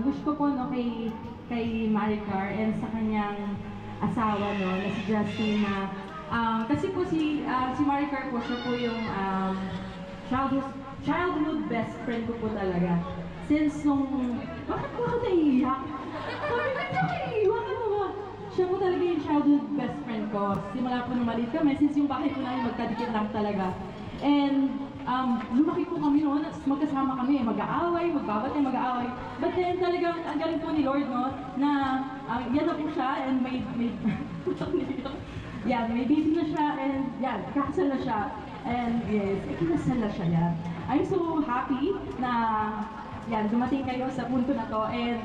wish ko po no kay Maricar and sa kanyang asawa no na si Justin na kasi po si Maricar po siya po yung childhood best friend ko po talaga. Since bakit po ako naiiyak? Sabi ko niya naiiyak, ano ba? Siya po talaga yung childhood best friend ko. Simula po nung maliit kami, since yung bahay po namin magkadikit lang talaga. And lumaki po kami noon, magkasama kami, mag-aaway, magbabati, mag-aaway. But then talagang ang galing po ni Lord, no, na yan na po siya and may yan, may baby na siya and yan, kakasal na siya. And yes, ikinasal na siya yan. I'm so happy na yan, dumating kayo sa punto na to and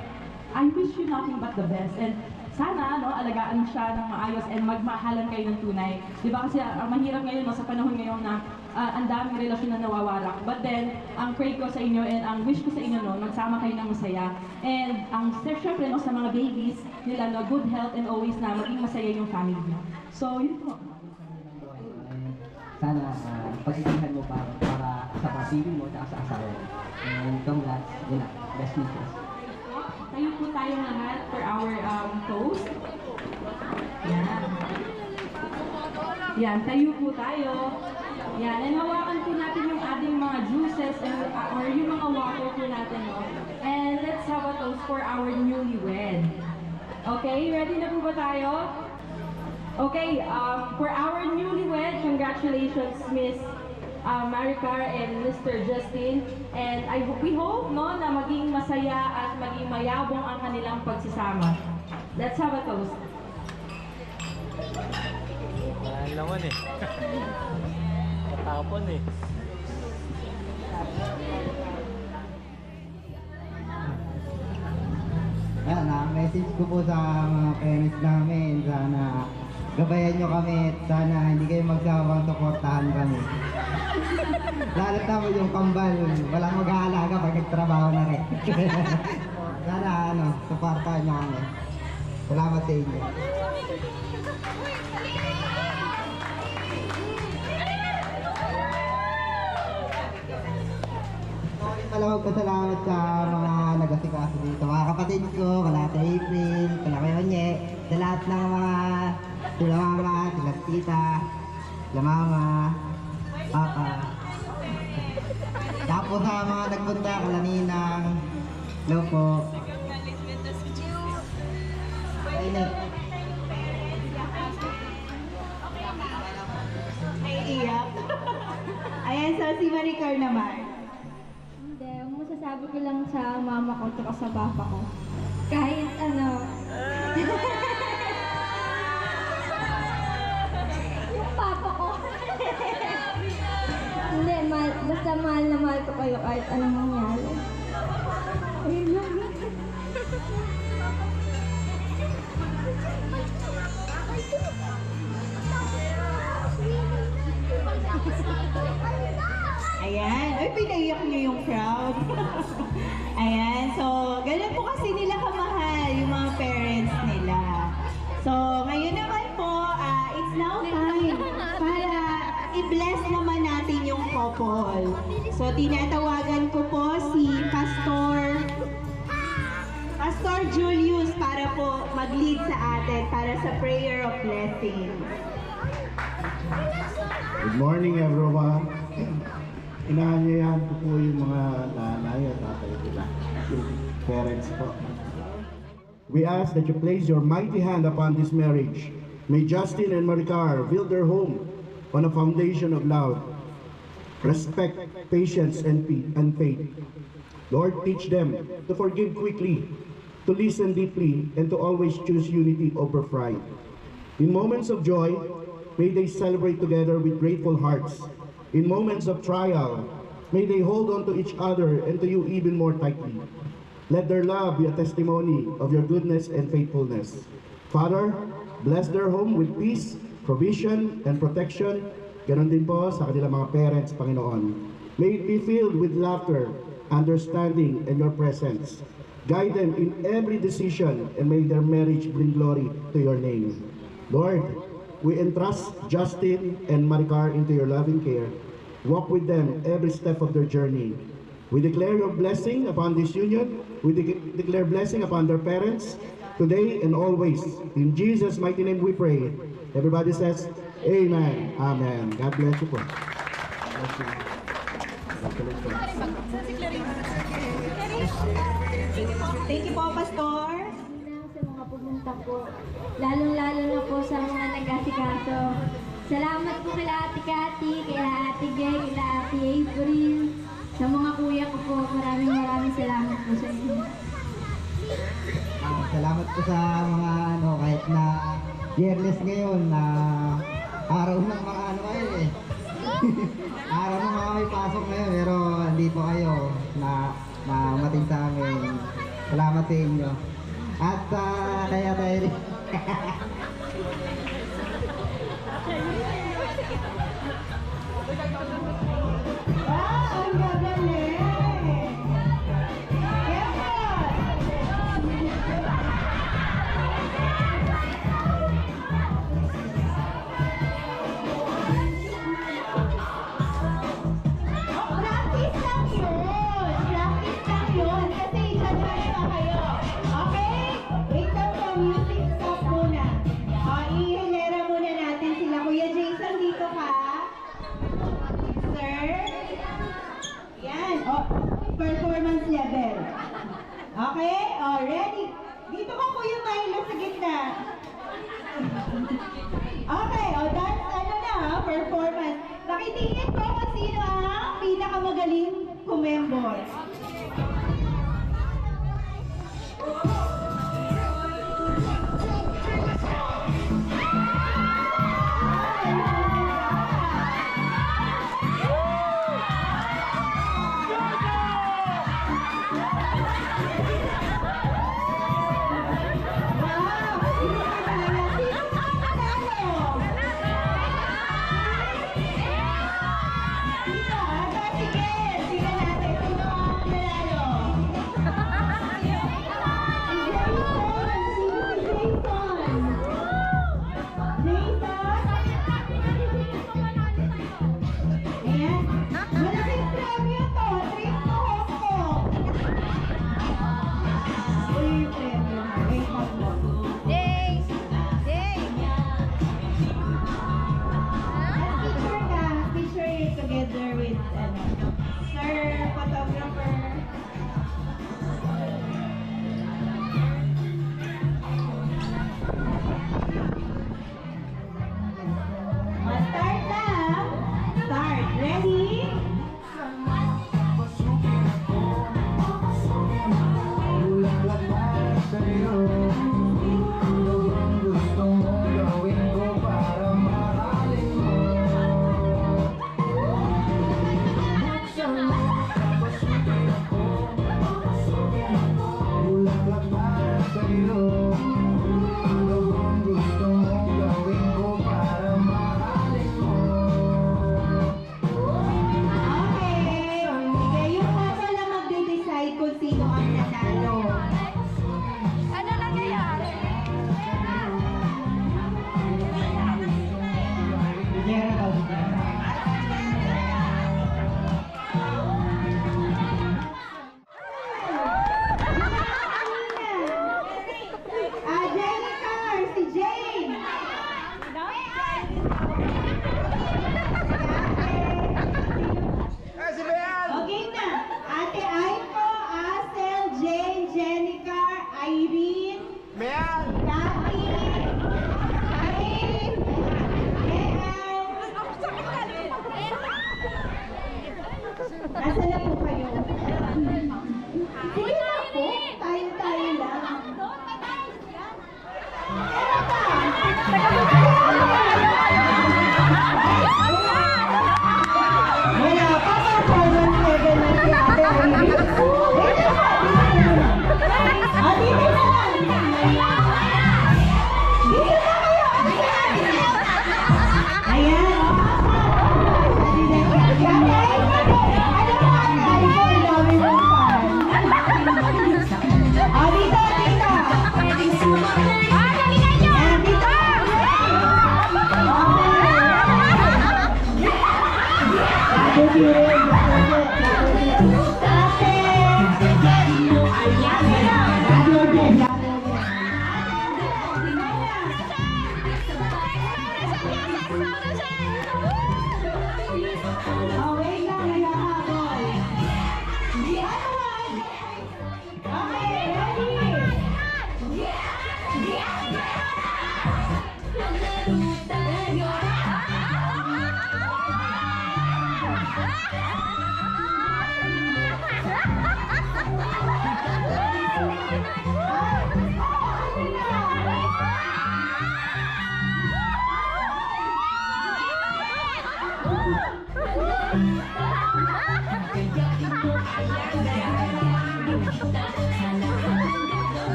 I wish you nothing but the best. And sana, no, alagaan siya ng maayos and magmahalan kayo ng tunay. Di ba kasi mahirap ngayon, no, sa panahon ngayon na ang daming relasyon na nawawarak. But then, ang pray ko sa inyo and ang wish ko sa inyo, no, magsama kayo ng masaya. And ang syempre, no, sa mga babies nila, no, good health and always na maging masaya yung family niyo. So, yun po. Sana pagsisindihan mo para sa baby mo at sa asawa mo. And congrats, yun na, best wishes. Tayo po tayong lahat for our toast. Yan. Yan, tayo po tayo. Yan, and hawakan po natin yung ating mga juices or yung mga water po natin. No? And let's have a toast for our newlywed. Okay, ready na po ba tayo? Okay, for our newlywed, congratulations, Miss Maricar and Mr. Justin. And we hope no, na maging masaya at maging mayabong ang kanilang pagsasama. Let's have a toast. Mahal naman eh. Matapon eh. Yan, message ko po sa mga parents namin, sana gabayan nyo kami at sana hindi kayo magsawang suportahan kami. Lalo naman yung kambal, walang mag-aalaga pag nagtrabaho na rin. Sana suportahan nyo kami. Salamat sa inyo. Malamang pasalamat sa mga nagasikaso dito. Mga kapatid ko, kala April, kala Onye, sa lahat ng mga sila mama, sila tita, sila mama, papa. Tapos sa mga nagpunta, kala Ninang, hello po. Ayun. Naiiyak. Ayan, so si Maricar naman. Hindi, ang masasabi ko lang sa mama ko at sa papa ko. Kahit yung papa ko. Hindi, basta mahal na mahal ko kayo kahit anong mangyari. Ayun lang. Ayan. Ay, pinaiyak niyo yung crowd. Ayan. So, ganun po kasi nila kamahal yung mga parents nila. So, ngayon naman po, it's now time para i-bless naman natin yung couple. So, tinatawagan ko po si Pastor Julius para po mag-lead sa atin para sa prayer of blessing. Good morning, everyone. Inaanyayahan ko po yung mga nanay at tatay nila, yung parents po. We ask that you place your mighty hand upon this marriage. May Justin and Maricar build their home on a foundation of love, respect, patience, and faith. Lord, teach them to forgive quickly, to listen deeply, and to always choose unity over pride. In moments of joy, may they celebrate together with grateful hearts. In moments of trial, may they hold on to each other and to you even more tightly. Let their love be a testimony of your goodness and faithfulness. Father, bless their home with peace, provision, and protection. Ganon din po sa kanilang mga parents, Panginoon. May it be filled with laughter, understanding, and your presence. Guide them in every decision and may their marriage bring glory to your name. Lord, we entrust Justin and Maricar into your loving care. Walk with them every step of their journey. We declare your blessing upon this union. We declare blessing upon their parents today and always. In Jesus' mighty name we pray. Everybody says, Amen. Amen. God bless you po. Bless you. Thank you po, Pastor. Sa mga pumunta po, lalong-lalo na po sa mga nag-asikaso. Salamat po kila Ate Cathy, kila Ate Gay, kila Ate April, sa mga kuya ko po. Maraming salamat po sa inyo. Salamat po sa mga kahit na yearless ngayon na araw ng mga ngayon eh. Araw ng mga may pasok ngayon pero andito kayo na mating sa amin. Salamat sa inyo. At kaya tayo rin. Ang gagaling! Practice lang yun. Kasi i-judge pa kayo. Okay? Wait lang po, music stop muna. I-hilera muna natin sila. Kuya Jason, dito ka. Sir? Yan. Performance level. Okay? Ready? Dito ka, Kuya Milo, sa gitna. Okay, dance performance. Nakitingin ko kung sino ang pinakamagaling kumembor. Sige natin. Sino ang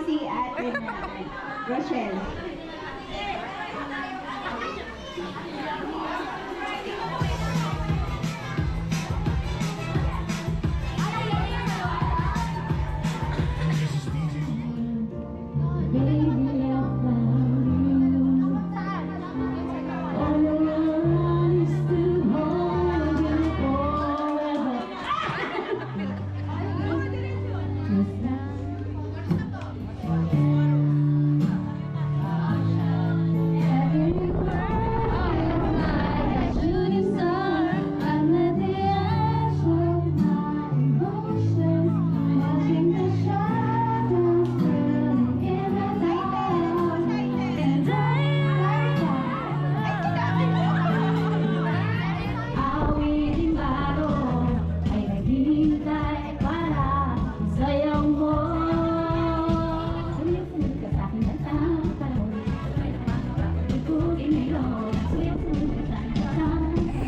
si Ate Rochelle. Baby, I found you. All I want is to hold you forever. Just every word like a shooting star under the edge of my emotions, watching the shadows burning in the dark. And awiting bago ay naghihintay para sayaw mo. Sulit-sulit ka sa akin at ang panahon. Ikutin ngayon. Sulit-sulit ka sa akin at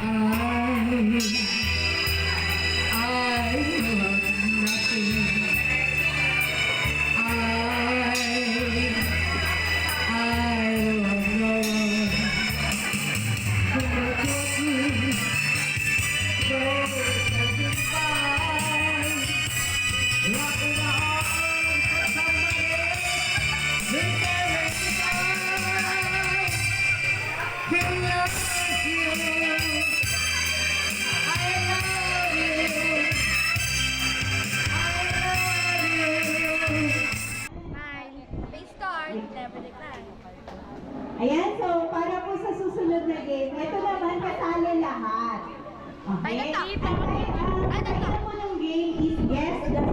ang I love nothing. I love no one. But you go say goodbye. Lock in the arms of somebody who carries on. Can love you. I love you. I love you. May start, never decline. Ayan, so para po sa susunod na game, ito naman kasali lahat. Okay? Ay, natapos. Ang title po ng game is Guess the